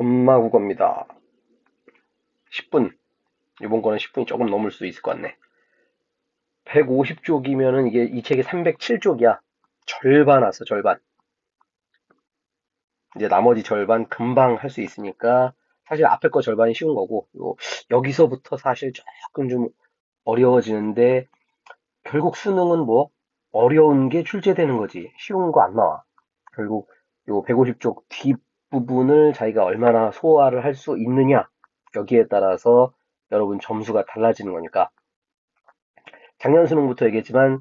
엄마 국어입니다. 10분. 이번 거는 10분이 조금 넘을 수 있을 것 같네. 150쪽이면은 이게 이 책이 307쪽이야. 절반 왔어, 절반. 이제 나머지 절반 금방 할 수 있으니까 사실 앞에 거 절반이 쉬운 거고 여기서부터 사실 조금 좀 어려워지는데 결국 수능은 뭐 어려운 게 출제되는 거지. 쉬운 거 안 나와. 결국 요 150쪽 뒷부분을 자기가 얼마나 소화를 할 수 있느냐 여기에 따라서 여러분 점수가 달라지는 거니까 작년 수능부터 얘기했지만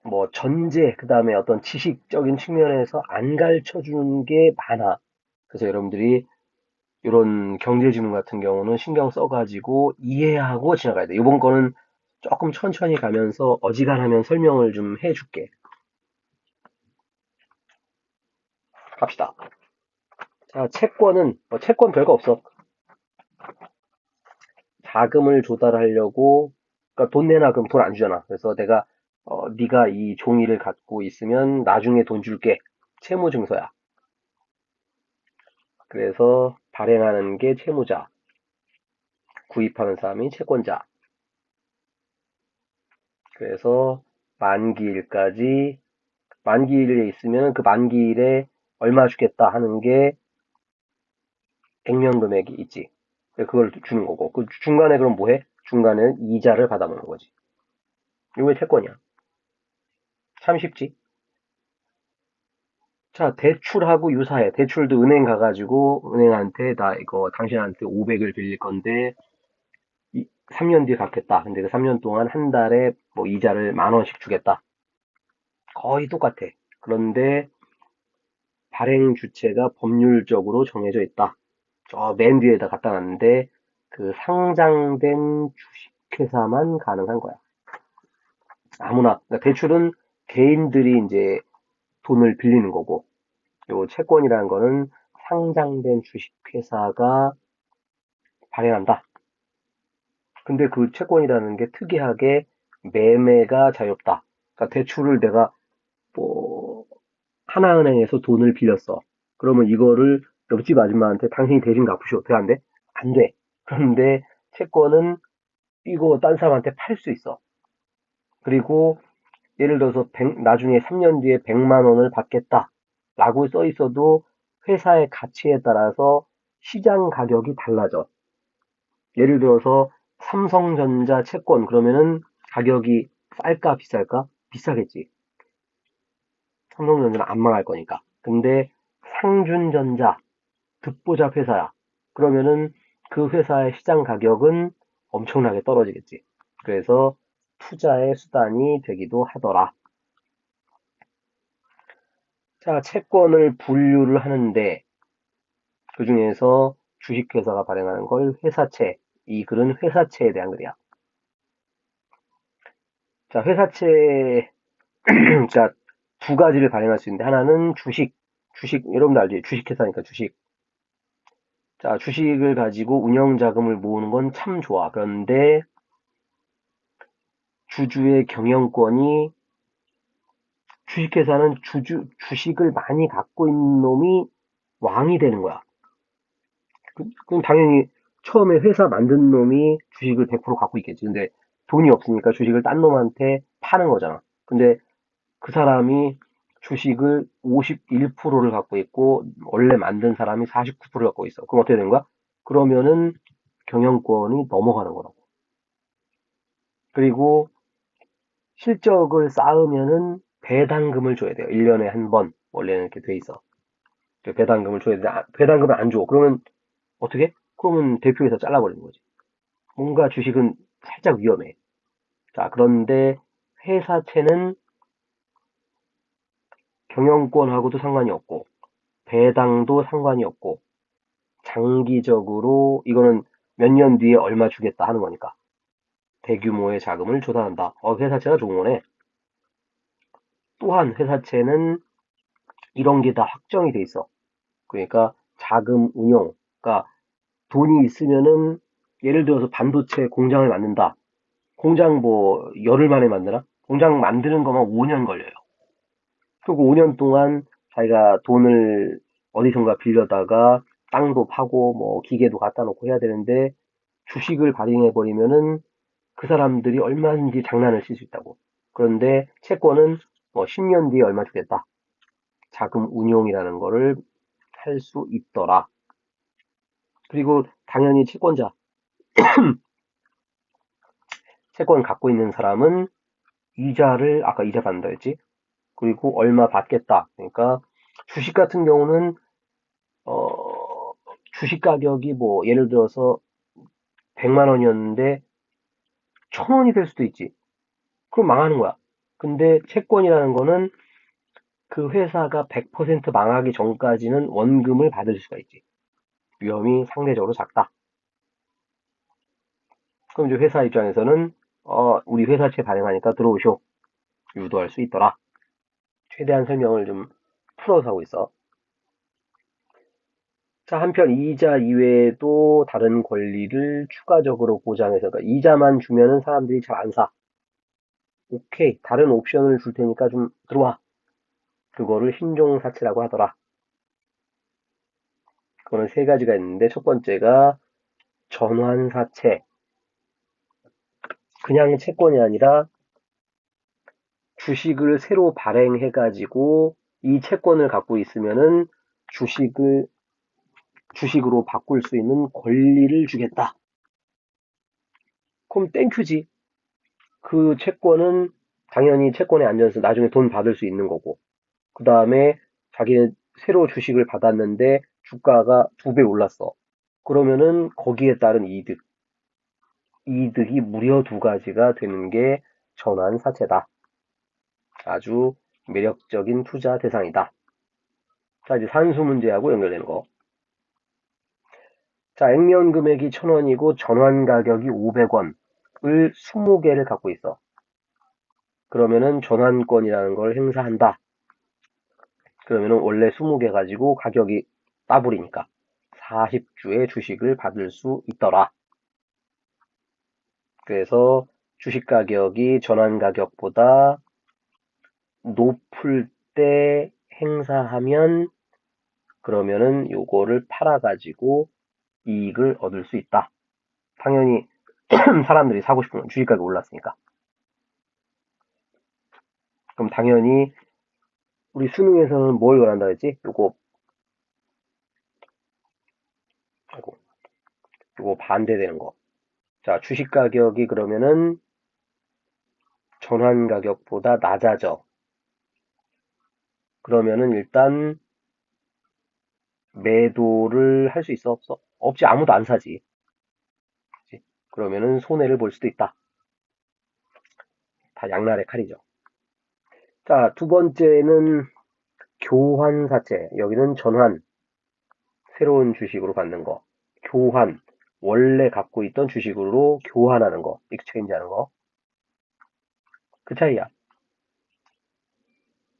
뭐 전제 그다음에 어떤 지식적인 측면에서 안 가르쳐 주는 게 많아. 그래서 여러분들이 이런 경제지문 같은 경우는 신경 써가지고 이해하고 지나가야 돼. 이번 거는 조금 천천히 가면서 어지간하면 설명을 좀 해줄게. 갑시다. 자, 채권은 채권 별거 없어. 자금을 조달하려고 그러니까 돈 내놔 그럼 돈 안 주잖아. 그래서 내가 네가 이 종이를 갖고 있으면 나중에 돈 줄게. 채무증서야. 그래서 발행하는 게 채무자, 구입하는 사람이 채권자. 그래서 만기일까지 만기일에 있으면 그 만기일에 얼마 주겠다 하는 게 액면금액이 있지. 그걸 주는 거고. 그 중간에 그럼 뭐 해? 중간에 이자를 받아먹는 거지. 이게 채권이야. 참 쉽지? 자, 대출하고 유사해. 대출도 은행 가가지고 은행한테 나 이거 당신한테 500을 빌릴 건데 3년 뒤에 갚겠다. 근데 그 3년 동안 한 달에 뭐 이자를 10,000원씩 주겠다. 거의 똑같아. 그런데 발행 주체가 법률적으로 정해져 있다. 저 맨 뒤에다 갖다 놨는데 그 상장된 주식회사만 가능한 거야. 아무나. 그러니까 대출은 개인들이 이제 돈을 빌리는 거고, 요 채권이라는 거는 상장된 주식회사가 발행한다. 근데 그 채권이라는 게 특이하게 매매가 자유롭다. 그러니까 대출을 내가 뭐 하나은행에서 돈을 빌렸어. 그러면 이거를 옆집 아줌마한테 당신이 대신 갚으시오. 돼, 안 돼? 안 돼. 그런데 채권은 이거 딴 사람한테 팔 수 있어. 그리고 예를 들어서 나중에 3년 뒤에 100만 원을 받겠다. 라고 써 있어도 회사의 가치에 따라서 시장 가격이 달라져. 예를 들어서 삼성전자 채권 그러면은 가격이 쌀까 비쌀까? 비싸겠지. 삼성전자는 안 망할 거니까. 근데 상준전자 듣보잡 회사야. 그러면은 그 회사의 시장 가격은 엄청나게 떨어지겠지. 그래서 투자의 수단이 되기도 하더라. 자, 채권을 분류를 하는데 그 중에서 주식회사가 발행하는 걸 회사채. 이 글은 회사채에 대한 글이야. 자, 회사채, 자, 두 가지를 발행할 수 있는데 하나는 주식, 여러분들 알지? 주식회사니까 주식. 자, 주식을 가지고 운영자금을 모으는 건 참 좋아. 그런데 주주의 경영권이 주식회사는 주식을 많이 갖고 있는 놈이 왕이 되는 거야. 그럼 당연히 처음에 회사 만든 놈이 주식을 100% 갖고 있겠지. 근데 돈이 없으니까 주식을 딴 놈한테 파는 거잖아. 근데 그 사람이 주식을 51%를 갖고 있고 원래 만든 사람이 49%를 갖고 있어. 그럼 어떻게 되는 거야? 그러면은 경영권이 넘어가는 거라고. 그리고 실적을 쌓으면은 배당금을 줘야 돼요. 1년에 한 번. 원래는 이렇게 돼 있어. 배당금을 줘야 돼. 배당금을 안 줘. 그러면 어떻게? 그러면 대표에서 잘라버리는 거지. 뭔가 주식은 살짝 위험해. 자, 그런데 회사채는 경영권하고도 상관이 없고, 배당도 상관이 없고, 장기적으로 이거는 몇 년 뒤에 얼마 주겠다 하는 거니까. 대규모의 자금을 조달한다. 회사채가 좋은 거네. 또한 회사채는 이런 게 다 확정이 돼 있어. 그러니까 자금 운용. 그러니까 돈이 있으면은 예를 들어서 반도체 공장을 만든다. 공장 뭐 열흘 만에 만드나? 공장 만드는 것만 5년 걸려요. 그리고 5년 동안 자기가 돈을 어디선가 빌려다가 땅도 파고 뭐 기계도 갖다 놓고 해야 되는데 주식을 발행해버리면은 그 사람들이 얼마든지 장난을 칠 수 있다고. 그런데 채권은 뭐 10년 뒤에 얼마 주겠다. 자금 운용이라는 거를 할 수 있더라. 그리고 당연히 채권 갖고 있는 사람은 이자를, 아까 이자 받는다 했지? 그리고 얼마 받겠다. 그러니까 주식 같은 경우는, 주식 가격이 뭐, 예를 들어서 100만 원이었는데 1000원이 될 수도 있지. 그럼 망하는 거야. 근데 채권이라는 거는 그 회사가 100% 망하기 전까지는 원금을 받을 수가 있지. 위험이 상대적으로 작다. 그럼 이제 회사 입장에서는 우리 회사채 발행하니까 들어오쇼. 유도할 수 있더라. 최대한 설명을 좀 풀어서 하고 있어. 자, 한편 이자 이외에도 다른 권리를 추가적으로 보장해서, 그러니까 이자만 주면은 사람들이 잘 안 사. 오케이, 다른 옵션을 줄 테니까 좀 들어와. 그거를 신종사채라고 하더라. 그거는 세 가지가 있는데, 첫 번째가 전환사채. 그냥 채권이 아니라 주식을 새로 발행해가지고 이 채권을 갖고 있으면은 주식으로 바꿀 수 있는 권리를 주겠다. 그럼 땡큐지. 그 채권은 당연히 채권에 앉아서 나중에 돈 받을 수 있는 거고. 그 다음에 자기는 새로 주식을 받았는데 주가가 2배 올랐어. 그러면은 거기에 따른 이득이 무려 2가지가 되는 게 전환사채다. 아주 매력적인 투자 대상이다. 자, 이제 산수 문제하고 연결되는 거. 자, 액면 금액이 1000원이고 전환 가격이 500원을 20개를 갖고 있어. 그러면은 전환권이라는 걸 행사한다. 그러면은 원래 20개 가지고 가격이 따블이니까 40주의 주식을 받을 수 있더라. 그래서 주식 가격이 전환 가격보다 높을 때 행사하면 그러면은 요거를 팔아가지고 이익을 얻을 수 있다. 당연히 사람들이 사고 싶은 건 주식 가격이 올랐으니까. 그럼 당연히 우리 수능에서는 뭘 원한다 했지? 아이고, 요거 반대되는 거. 자, 주식 가격이 그러면은 전환 가격보다 낮아져. 그러면은 일단 매도를 할 수 있어, 없어? 없지, 아무도 안 사지. 그치? 그러면은 손해를 볼 수도 있다. 다 양날의 칼이죠. 자, 두 번째는 교환사채. 여기는 전환, 새로운 주식으로 받는 거. 교환, 원래 갖고 있던 주식으로 교환하는 거. 익스체인지 하는 거. 그 차이야.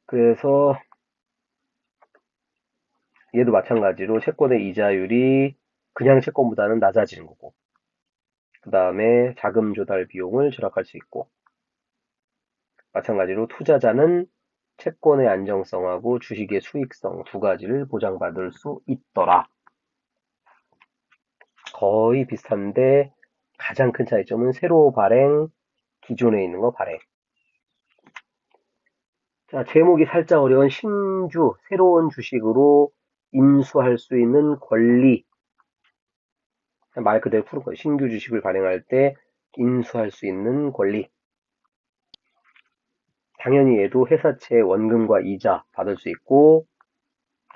그래서 얘도 마찬가지로 채권의 이자율이 그냥 채권보다는 낮아지는 거고. 그 다음에 자금 조달 비용을 절약할 수 있고. 마찬가지로 투자자는 채권의 안정성하고 주식의 수익성 2가지를 보장받을 수 있더라. 거의 비슷한데 가장 큰 차이점은 새로 발행, 기존에 있는 거 발행. 자, 제목이 살짝 어려운 새로운 주식으로 인수할 수 있는 권리. 말 그대로 푸는 거예요. 신규 주식을 발행할 때 인수할 수 있는 권리. 당연히 얘도 회사채 원금과 이자 받을 수 있고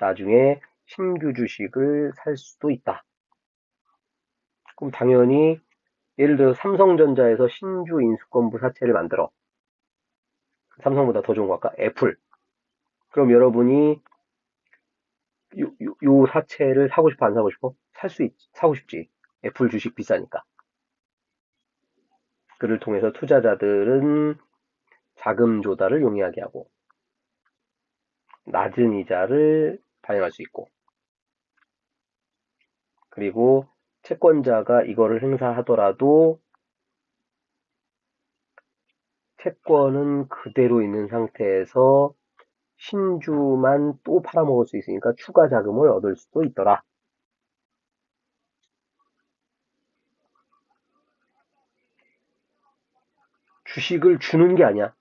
나중에 신규 주식을 살 수도 있다. 그럼 당연히 예를 들어 삼성전자에서 신주 인수권부 사채를 만들어. 삼성보다 더 좋은 거 할까? 애플. 그럼 여러분이 요 사채를 사고 싶어, 안 사고 싶어? 사고 싶지. 애플 주식 비싸니까. 그를 통해서 투자자들은 자금 조달을 용이하게 하고 낮은 이자를 발행할 수 있고 그리고 채권자가 이거를 행사하더라도 채권은 그대로 있는 상태에서 신주만 또 팔아먹을 수 있으니까 추가 자금을 얻을 수도 있더라. 주식을 주는 게 아니야.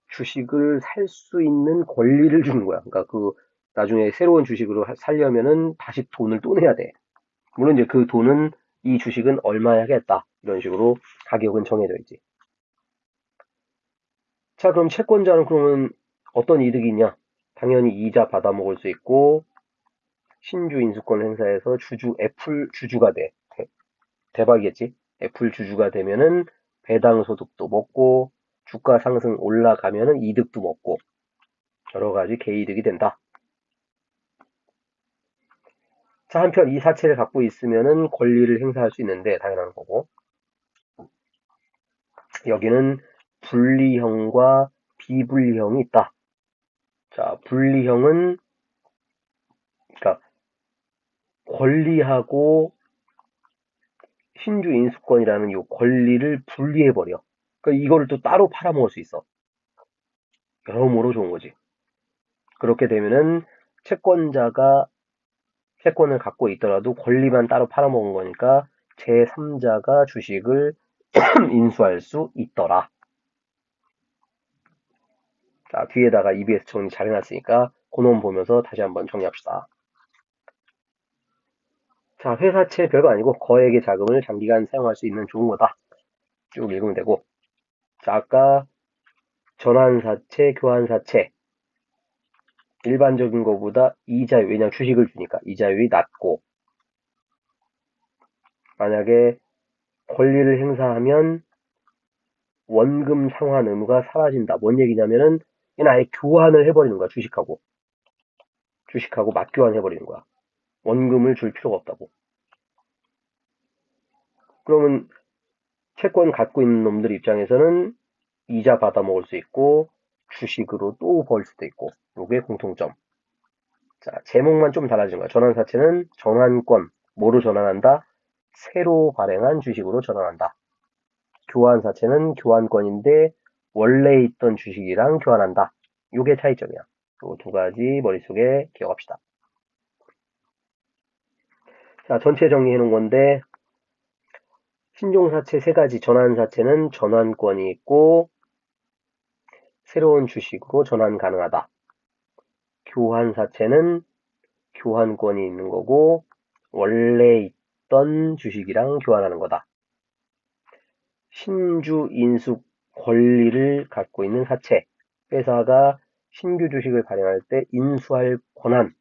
주식을 살 수 있는 권리를 주는 거야. 그러니까 나중에 새로운 주식으로 살려면은 다시 돈을 또 내야 돼. 물론 이제 그 돈은 이 주식은 얼마에 하겠다. 이런 식으로 가격은 정해져 있지. 자, 그럼 채권자는 그러면 어떤 이득이 있냐? 당연히 이자 받아 먹을 수 있고, 신주 인수권 행사에서 애플 주주가 돼. 대박이겠지? 애플 주주가 되면은 배당 소득도 먹고, 주가 상승 올라가면은 이득도 먹고, 여러 가지 개이득이 된다. 자, 한편 이 사채를 갖고 있으면은 권리를 행사할 수 있는데, 당연한 거고. 여기는 분리형과 비분리형이 있다. 자, 분리형은, 그러니까 권리하고 신주 인수권이라는 이 권리를 분리해버려. 그러니까 이거를 또 따로 팔아먹을 수 있어. 여러모로 좋은 거지. 그렇게 되면은 채권자가 채권을 갖고 있더라도 권리만 따로 팔아먹은 거니까 제3자가 주식을 인수할 수 있더라. 자, 뒤에다가 EBS 정리 잘 해놨으니까 그놈 보면서 다시 한번 정리합시다. 자, 회사채 별거 아니고 거액의 자금을 장기간 사용할 수 있는 좋은 거다. 쭉 읽으면 되고. 자, 아까 전환사채, 교환사채. 일반적인 것보다 이자율, 왜냐면 주식을 주니까 이자율이 낮고, 만약에 권리를 행사하면 원금 상환 의무가 사라진다. 뭔 얘기냐면은 얘는 아예 교환을 해버리는 거야. 주식하고 맞교환 해버리는 거야. 원금을 줄 필요가 없다고. 그러면 채권 갖고 있는 놈들 입장에서는 이자 받아 먹을 수 있고 주식으로 또 벌 수도 있고, 요게 공통점. 자, 제목만 좀 달라진 거야. 전환사채는 전환권, 뭐로 전환한다? 새로 발행한 주식으로 전환한다. 교환사채는 교환권인데 원래 있던 주식이랑 교환한다. 요게 차이점이야. 요 두 가지 머릿속에 기억합시다. 자, 전체 정리해 놓은 건데, 신종사채 세 가지, 전환사채는 전환권이 있고 새로운 주식으로 전환 가능하다. 교환사채는 교환권이 있는 거고 원래 있던 주식이랑 교환하는 거다. 신주 인수 권리를 갖고 있는 사채. 회사가 신규 주식을 발행할 때 인수할 권한.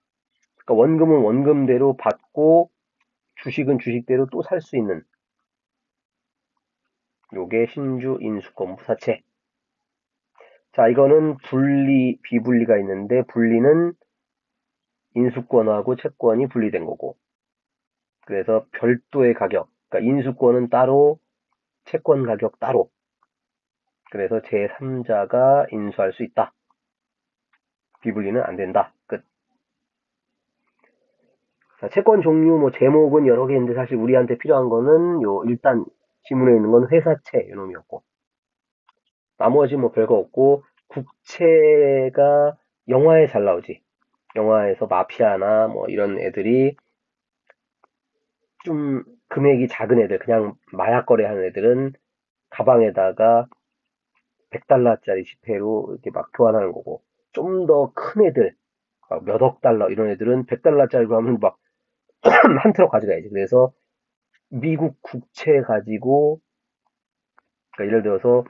그러니까 원금은 원금대로 받고 주식은 주식대로 또 살 수 있는. 요게 신주 인수권부 사채. 자, 이거는 비분리가 있는데 분리는 인수권하고 채권이 분리된 거고. 그래서 별도의 가격. 그러니까 인수권은 따로, 채권 가격 따로. 그래서 제3자가 인수할 수 있다. 비분리는 안 된다. 끝. 자, 채권 종류 제목은 여러 개 있는데 사실 우리한테 필요한 거는 일단 지문에 있는 건 회사채 이놈이었고, 나머지 별거 없고, 국채가 영화에 잘 나오지. 영화에서 마피아나 이런 애들이 좀 금액이 작은 애들, 그냥 마약 거래하는 애들은 가방에다가 100달러짜리 지폐로 이렇게 막 교환하는 거고, 좀 더 큰 애들, 몇억 달러 이런 애들은 100달러짜리로 하면 막 한 트럭 가져가야지. 그래서 미국 국채 가지고, 그러니까 예를 들어서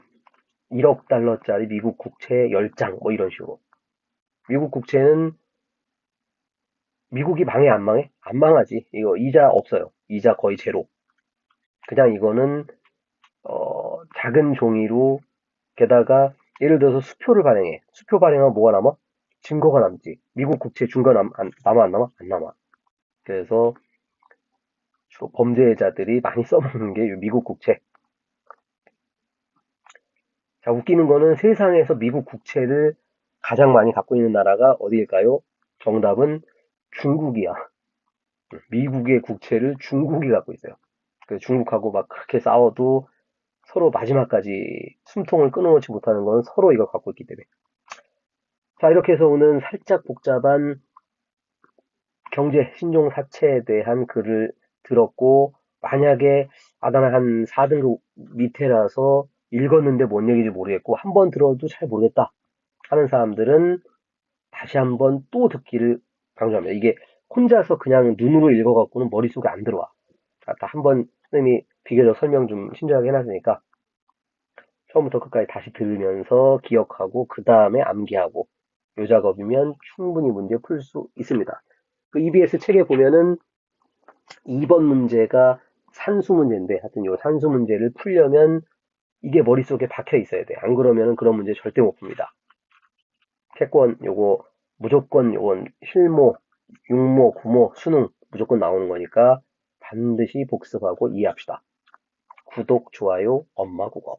1억 달러짜리 미국 국채 10장 이런 식으로. 미국 국채는 미국이 망해 안 망해? 안 망하지. 이거 이자 없어요. 이자 거의 제로. 그냥 이거는 작은 종이로, 게다가 예를 들어서 수표를 발행해. 수표 발행하면 뭐가 남아? 증거가 남지. 미국 국채 증거 남아 안 남아? 안 남아. 그래서 범죄자들이 많이 써먹는 게 미국 국채. 자, 웃기는 거는 세상에서 미국 국채를 가장 많이 갖고 있는 나라가 어디일까요? 정답은 중국이야. 미국의 국채를 중국이 갖고 있어요. 그래서 중국하고 막 그렇게 싸워도 서로 마지막까지 숨통을 끊어놓지 못하는 건 서로 이걸 갖고 있기 때문에. 자, 이렇게 해서 오늘 살짝 복잡한 경제 신종 사채에 대한 글을 들었고, 만약에 나는 한 4등급 밑에라서 읽었는데 뭔 얘기인지 모르겠고 한 번 들어도 잘 모르겠다 하는 사람들은 다시 한번 또 듣기를 강조합니다. 이게 혼자서 그냥 눈으로 읽어갖고는 머릿속에 안 들어와. 아까 한번 선생님이 비교적 설명 좀 친절하게 해놨으니까 처음부터 끝까지 다시 들으면서 기억하고 그 다음에 암기하고 요 작업이면 충분히 문제 풀 수 있습니다. 그 EBS 책에 보면은 2번 문제가 산수 문제인데 하여튼 요 산수 문제를 풀려면 이게 머릿속에 박혀 있어야 돼. 안 그러면은 그런 문제 절대 못 풉니다. 채권 요거 무조건 요건 실무, 육모, 구모, 수능 무조건 나오는 거니까 반드시 복습하고 이해합시다. 구독, 좋아요, 엄마 국어.